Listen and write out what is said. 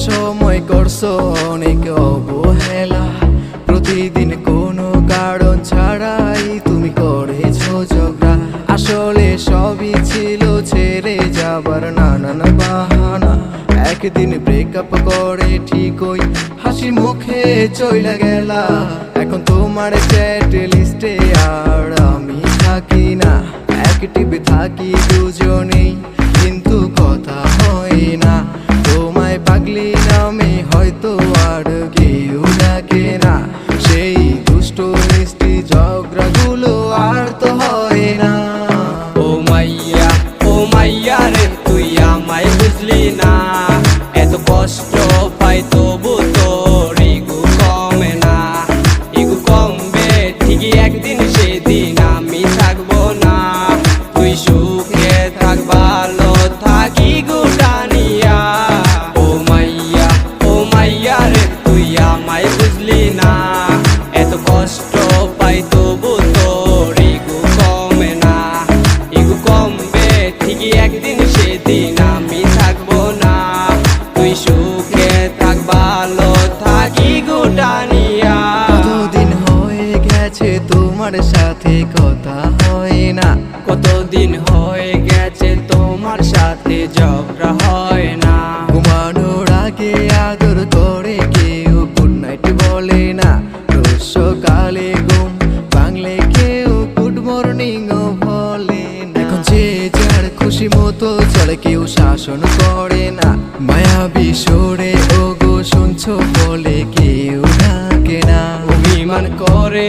সময় করছো অনেক অবহেলা, প্রতিদিন কোনো কারণ ছাড়াই তুমি করেছো ঝগড়া। আসলে সবই ছিল ছেড়ে যাবার নানান বাহানা। একদিন ব্রেকআপ করে ঠিকই হাসি মুখে চইলা গেলা। এখন তোমার চ্যাট লিস্টে আর আমি থাকি না, অ্যাক্টিভ থাকি দুজনেই কিন্তু কথা হয় না। তোমায় পাগলি নামে হয়তো আর কেউ ডাকে না, সেই দুষ্ট মিষ্টি ঝগড়াগুলো আর তো হয় না। ও মাইয়া রে তুই আমায় বুঝলি না, এত কষ্ট পাই তবু তোর ইগো কমে না। ইগো কমবে ঠিকই একদিন, সেদিন আমি থাকবো না। তুই সুখে থাক, ভালো থাক ইগোটা নিয়া। ও মাইয়া রে তুই আমায় বুঝলি না, এত কষ্ট পাই তবু তোর ইগো কমে না। ইগো কমবে ঠিকই একদিন, সেদিন আমি থাকবো না। তুই সুখে থাক, ভালো থাক ইগোটা নিয়া। কতদিন হয়ে গেছে তোমার সাথে কথা হয় না, কতদিন হয়ে গেছে তোমার সাথে ঝগড়া হয় না। ঘুমানোর আগে আদর করে কেউ গুড নাইট বলে না, রোজ সকালে ঘুম ভাঙলে কেউ গুড মর্নিং ও বলে না। এখন যে যার খুশি মতো চলে, কেউ শাসন করে না। মায়াবী সুরে ওগো শুনছো বলে কেউ ডাকে না। অভিমান করে